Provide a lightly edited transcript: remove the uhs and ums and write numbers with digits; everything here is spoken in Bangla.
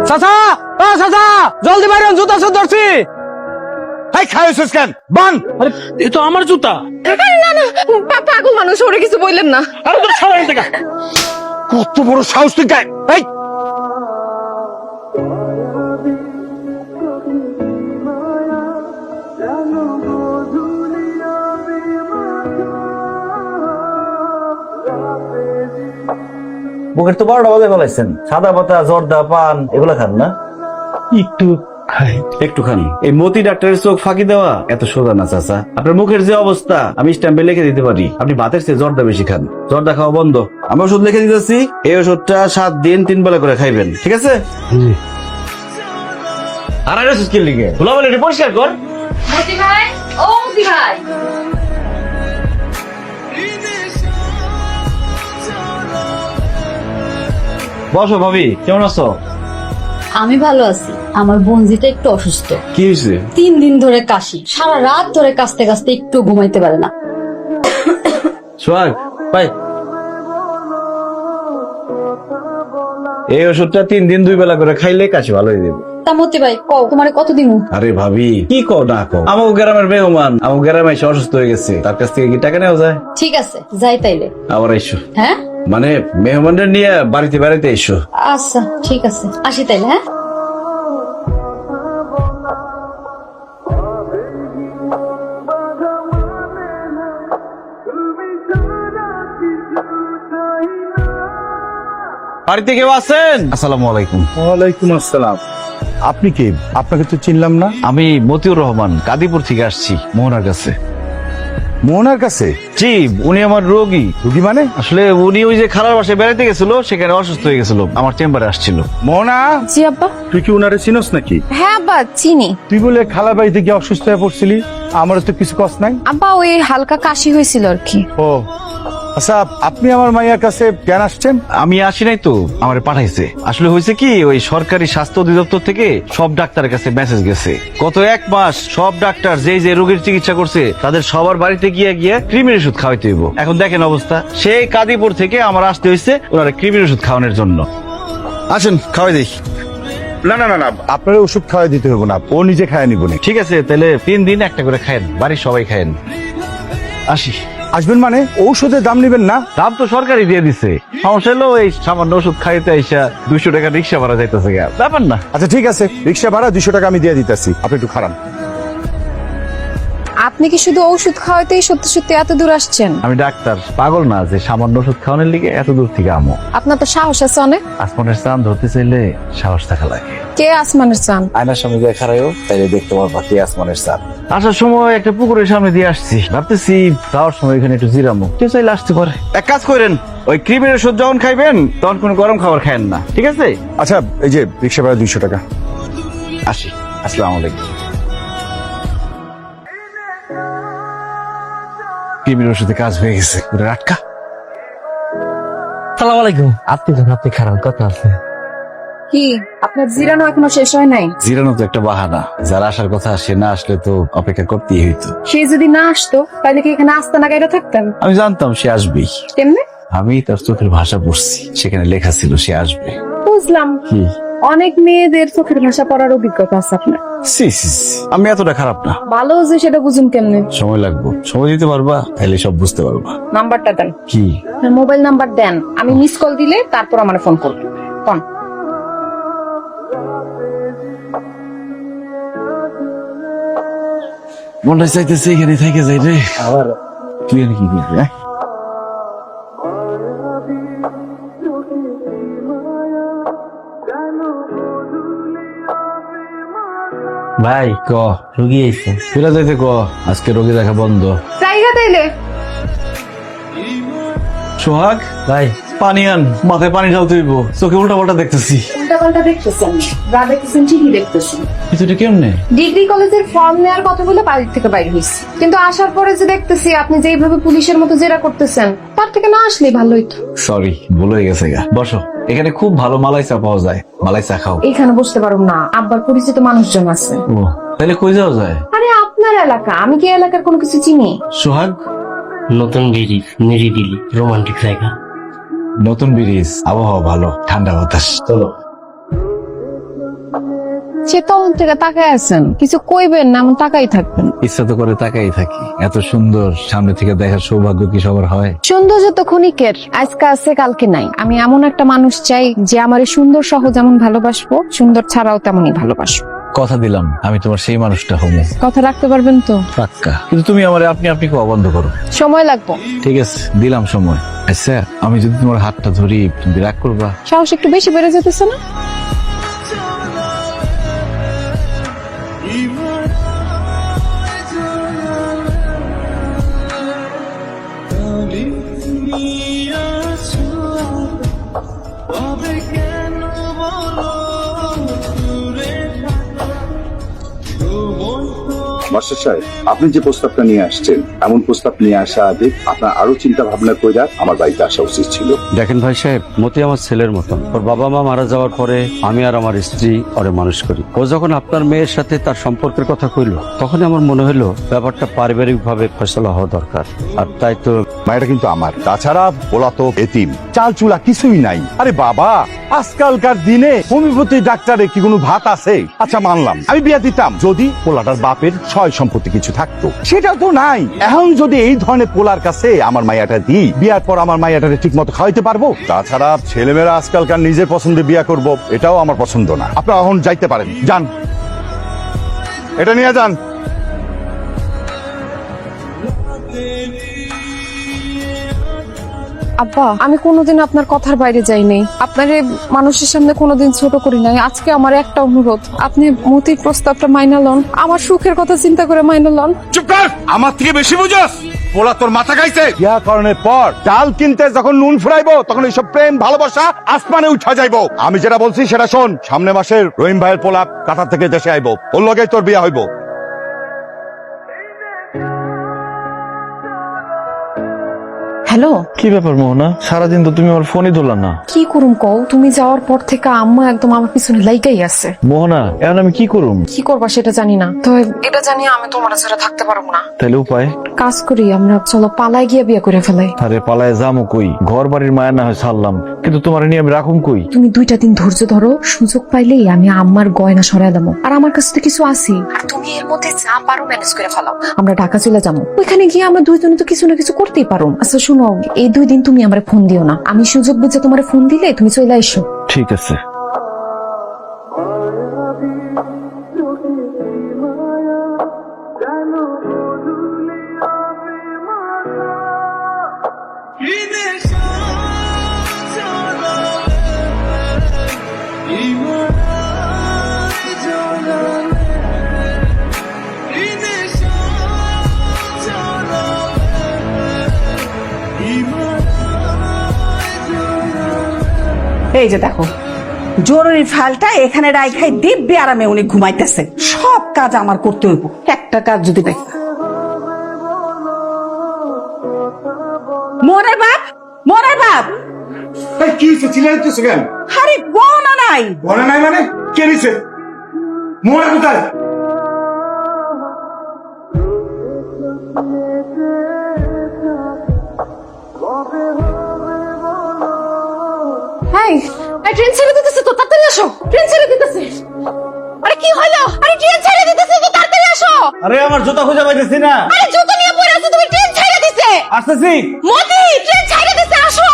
চাচা, ও চাচা, জলদি বাইরে জুতা সব ধরছি। এই খাইছিস কেন বান? আরে এ তো আমার জুতা। না না, পাগল মানুষ, ওরে কিছু বললেন না। আরে তোর সবাই থেকে কত বড় সাহস তুই গায়ে? এই বুকের তো 12টা বাজে ফেলাইছেন। সাদা পাতা, জর্দা, পান এগুলা খান না? একটু খাই। একটু খান। এই মতি ডাক্তারের চোখ ফাঁকি দেওয়া এত সোজা না চাচা। আপনার মুখের যে অবস্থা আমি স্ট্যাম্পে লিখে দিতে পারি। আপনি ভাতের চেয়ে জর্দা বেশি খান। জর্দা খাওয়া বন্ধ। আমি ওষুধ লিখে দিতেছি, এই ওষুধটা 7 দিন 3 বেলা করে খাইবেন, ঠিক আছে? আর আর ওষুধ কি লিখে খোলা বলে এটা পরিষ্কার কর। মতি ভাই, ও মতি ভাই, বসো ভাবি, কেমন আছো? আমি ভালো আছি। আমার বোনজিটা একটু অসুস্থ। কি হয়েছে? 3 দিন ধরে কাশি, সারা রাত ধরে কাশতে কাশতে একটু ঘুমাইতে পারে না। সোহাগ ভাই, এই ওষুধটা 3 দিন 2 বেলা করে খাইলে কাশি ভালো হয়ে যাবে। তা মতি ভাই, কও তোমারে কত দিমু? আরে ভাবি, কি কও না কও, আমার গ্রামের মেহমান, আমার গ্রামে এসে অসুস্থ হয়ে গেছে, তার কাছ থেকে কি টাকা নেওয়া যায়? ঠিক আছে, যাই তাইলে। আবার এসো, হ্যাঁ মানে মেহমানদের নিয়ে বাড়িতে বাড়িতে এসো। আচ্ছা ঠিক আছে, আসি তাইলে। হ্যাঁ বাড়িতে কেউ আছেন? আসসালামু আলাইকুম। ওয়ালাইকুম আসসালাম। আপনি কে? আপনাকে তো চিনলাম না। আমি মতিউর রহমান, কাদিপুর থেকে আসছি মোহনার কাছে। মোহনার কাছে? জি, উনি আমার রোগী। রুগী মানে? আসলে উনি ওই যে খালার বাসায় বেড়াতে গেছিল, সেখানে অসুস্থ হয়ে গেছিল, আমার চেম্বারে আসছিল। মোহনা, জি আব্বা। তুই কি উনারে চিনস নাকি? হ্যাঁ আব্বা, চিনি। তুই বলে খালা বাড়িতে গিয়ে অসুস্থ হয়ে পড়ছিলি, আমারও তো কিছু কষ্ট নাই। আব্বা, ওই হালকা কাশি হয়েছিল আর কি। ও আচ্ছা, আপনি আমার মাইয়ার কাছে কেন আসছেন? আমি আসি নাই তো, আমারে পাঠাইছে। আসলে হয়েছে কি, ওই সরকারি স্বাস্থ্য অধিদপ্তর থেকে সব ডাক্তারের কাছে মেসেজ গেছে। গত 1 মাস সব ডাক্তার যে যে রোগীর চিকিৎসা করছে তাদের সবার বাড়িতে গিয়ে গিয়ে কৃমির ওষুধ খাওয়াইতে হইব। এখন দেখেন অবস্থা, সেই কাদিপুর থেকে আমার আসতে হয়েছে ওনারা কৃমির ওষুধ খাওয়ানোর জন্য। আসেন খাওয়াই দেই। না না না না, আপনার ওষুধ খাওয়াই দিতে হবে না, ও নিজে খায় নিব না। ঠিক আছে, তাহলে 3 দিন একটা করে খায়েন, বাড়ির সবাই খায়েন। আসি। আসবেন মানে ঔষধের দাম নেবেন না? দাম তো সরকারি দিয়ে দিছে, সমস্যা হলো এই সামান্য ওষুধ খাইতে আইসা 200 টাকা রিক্সা ভাড়া যাইতেছে, ব্যাপার না। আচ্ছা ঠিক আছে, রিক্সা ভাড়া 200 টাকা আমি দিয়ে দিতেছি, আপনি একটু খারাপ। আপনি কি শুধু ঔষধ খাওয়াতেই সত্যি সত্যি এত দূর আসছেন? আমি ডাক্তার, পাগল না যে সামান্য ওষুধ খাওয়ানোর লিগে এত দূর থেকে আমো। আপনার তো সাহস আছে অনেক। আসমানের চাঁদ ধরতে চাইলে সাহস থাকা লাগে। কে আসমানের চান? আয়নার সামনে দিয়ে খারাইও, তাইলে দেখতে পারবা কে আসমানের চাঁদ। আসার সময় একটা পুকুরের সামনে দিয়ে আসছি, ভাবতেছি যাওয়ার সময় এখানে একটু জিরামো, কেউ চাইলে আসতে পারে। এক কাজ করেন, ওই ক্রিমের ওষুধ যখন খাইবেন তখন কোনো গরম খাবার খায়েন না, ঠিক আছে? আচ্ছা, এই যে রিক্সা ভাড়া 200 টাকা। আসি, আসসালামু আলাইকুম। ক্রিমের ওষুধে কাজ হয়ে গেছে, পুরো আটকা। সালাম আলাইকুম। আপনি খারাপ কথা আছে। কি আপনার জিরানো এখনো শেষ হয় নাই? জিরানো তো একটা বাহানা, যারা আসার কথা সে না আসলে তো অপেক্ষা করতেই হইতো। সে যদি না আসতো তাহলে কি এখানে আসতে না গাইরা থাকতেন? আমি জানতাম সে আসবেই, কেমনে? আমি তার চোখের ভাষা পড়ছি, সেখানে লেখা ছিল সে আসবে। বুঝলাম, কি? অনেক মেয়েদের চোখের ভাষা পড়ার অভিজ্ঞতা আছে আপনার। সি সি সি, আমি এতটা খারাপ না। ভালো যে সেটা বুঝুন কেমনে? সময় লাগবে, সময় দিতে পারবা তাহলে সব বুঝতে পারবা। নাম্বারটা দেন। কি? আপনার মোবাইল নাম্বার দেন, আমি মিস কল দিলে তারপর আমার ফোন করবেন। কোন? মনটা চাইতেছে এখানে থেকে যাই রে। আবার তুই এখানে কি করবি? ভাই ক রুগী আইছে। ফিরে যাইতে ক, আজকে রোগী দেখা বন্ধ। জায়গা তাইলে সোহাগ ভাই পানি আন, মাথায় পানি ঢালতে হইব, চোখে উল্টা পাল্টা দেখতেছি। উল্টাপাল্টা দেখতেছেন, যা দেখতেছেন ঠিকই দেখতেছেন। কিছুটা কেমনে? ডিগ্রি কলেজের ফর্ম নেওয়ার কথা বলে বাড়ির থেকে বাইরে হয়েছি, কিন্তু আসার পরে যে দেখতেছি আপনি যেইভাবে পুলিশের মতো জেরা করতেছেন, তার থেকে না আসলেই ভালো হইতো। সরি, ভুল হয়ে গেছে গা। বসো, এখানে খুব ভালো মালাই চা পাওয়া যায়, মালাই চা খাও। এইখানে বসতে পারুম না, আব্বার পরিচিত মানুষজন আছে। ও, তাহলে কই যাওয়া যায়? আরে আপনার এলাকা, আমি কি এলাকার কোনো কিছু চিনি? সোহাগ, নতুন ব্রিজ, নিরিবিলি রোমান্টিক জায়গা। নতুন ব্রিজ, আবহাওয়া ভালো, ঠান্ডা বাতাস। চলো। সে তখন থেকে তাকায় আছেন, কিছু কইবেন না, এমন তাকাই থাকবেন। ইচ্ছা তো করে তাকাই থাকি, এত সুন্দর সামনে থেকে দেখার সৌভাগ্য কি সবার হয়? সৌন্দর্য তো ক্ষণিকের, আজকে আছে কালকে নাই। আমি এমন একটা মানুষ চাই যে আমার এই সুন্দর সহ যেমন ভালোবাসবো, সুন্দর ছাড়াও তেমনই ভালোবাসবো। কথা দিলাম আমি তোমার সেই মানুষটা হবো। কথা রাখতে পারবেন তো? পাক্কা। কিন্তু তুমি আমার আপনি আপনি কোয়া বন্ধ করো। সময় লাগবো। ঠিক আছে, দিলাম সময়। আচ্ছা, আমি যদি তোমার হাতটা ধরি, তুমি রাগ করবা? সাহস একটু বেশি বেড়ে যেতেছে না? মাস্টার সাহেব, আপনি যে প্রস্তাবটা নিয়ে আসছেন, এমন প্রস্তাব নিয়ে আসা আগে আপনার আরো চিন্তা ভাবনা করে আমার বাড়িতে আসা উচিত ছিল। দেখেন ভাই সাহেব, মতি আমার ছেলের মতন। ওর বাবা মা মারা যাওয়ার পরে আমি আর আমার স্ত্রী ওরে মানুষ করি। ও যখন আপনার মেয়ের সাথে তার সম্পর্কের কথা কইলো, তখন আমার মনে হলো ব্যাপারটা পারিবারিক ভাবে ফয়সলা হওয়া দরকার। আর তাই তো মায়েরা কিন্তু আমার, তাছাড়া ওলা তো এতিম, চাল চুলা কিছুই নাই। আরে বাবা, আজকালকার দিনে হোমিওপ্যাথি ডাক্তারে কি কোনো ভাত আছে? আচ্ছা মানলাম, আমি বিয়া দিতাম যদি পোলাটার বাপের সয় সম্পত্তি কিছু থাকতো, সেটা তো নাই। এখন যদি এই ধরনের পোলার কাছে আমার মাইয়াটা দিই, বিয়ার পর আমার মাইয়াটারে ঠিক মতো খাওয়াইতে পারবো? তাছাড়া ছেলেমেয়েরা আজকালকার নিজের পছন্দে বিয়া করব, এটাও আমার পছন্দ না। আপনারা এখন যাইতে পারেন, যান, এটা নিয়ে যান। আব্বা, আমি কোনোদিন আপনার কথার বাইরে যাই নাই, আপনার এই মানুষের সামনে কোনোদিন ছোট করি নাই। আজকে আমার একটা অনুরোধ, আপনি মতির প্রস্তাবটা মাইনা লন, আমার সুখের কথা চিন্তা করে মাইনা লন। চুপ কর, আমার থেকে বেশি বুঝোস? পোলা তোর মাথা খাইছে। বিয়া করণের পর ডাল কিনতে যখন নুন ফুরাইবো, তখন এইসব প্রেম ভালোবাসা আসমানে উঠা যাইবো। আমি যেটা বলছি সেটা শোন, সামনে মাসের রহিম ভাইয়ের পোলা কাতার থেকে দেশে আইবো, ওর লগেই তোর বিয়া হইব। হ্যালো, কি ব্যাপার মোহনা, সারাদিন তো তুমি আমার ফোনই ধরলা না। কি করুম কও? তুমি যাওয়ার পর থেকে আম্মা একদম আমার পিছনে লাইগাই আছে। মোহনা, এখন আমি কি করুম? কি করবা সেটা জানি না, তো এটা জানি আমি তোমার ছাড়া থাকতে পারবো না। তাহলে উপায়? কাজ করি, আমরা চলো পালায় গিয়ে বিয়ে করে ফেলাই। আরে পালায় যামো কই, ঘর বাড়ির মায়া না হয় ছাড়লাম, কিন্তু তোমার নিয়ে আমি রাখুম কই? তুমি 2টা দিন ধৈর্য ধরো, সুযোগ পাইলেই আমি আম্মার গয়না সরাই দেবো। আর আমার কাছে তো কিছু আছে, আর তুমি এর মধ্যে যা পারো ম্যানেজ করে ফেলাও। আমরা ঢাকা চলে যাবো, ওইখানে গিয়ে আমরা দুইজনে তো কিছু না কিছু করতেই পারো। আচ্ছা শুনো, এই 2 দিন তুমি আমার ফোন দিও না, আমি সুযোগ বুঝে তোমার ফোন দিলে তুমি চলে এসো। ঠিক আছে। এই যে দেখো, জরুরি ফাইলটা এখানে রাইখাই দিব্যি আরামে উনি ঘুমাইতেছে। সব কাজ আমার করতে হইব, একটা কাজ যদি দেখ। মোরে বাপ, মোরে বাপ, কি হয়েছে, চিল্লাইতেছো কেন? আরে গহনা নাই। বলে নাই মানে কে নিছে? মোহনা কোথায়? এই, ট্রেন ছেড়ে দিতেছে তো, তাড়াতাড়ি আসো। ট্রেন ছেড়ে দিতেছে। আরে কি হলো? আরে ট্রেন ছেড়ে দিতেছে তো, তাড়াতাড়ি আসো। আরে আমার জুতা খুঁজে পাইতেছি না। আরে জুতো নিয়ে পড়ে আছো তুমি, ট্রেন ছেড়ে দিছে। আসতেছি। মতি, ট্রেন ছেড়ে দিছে, আসো।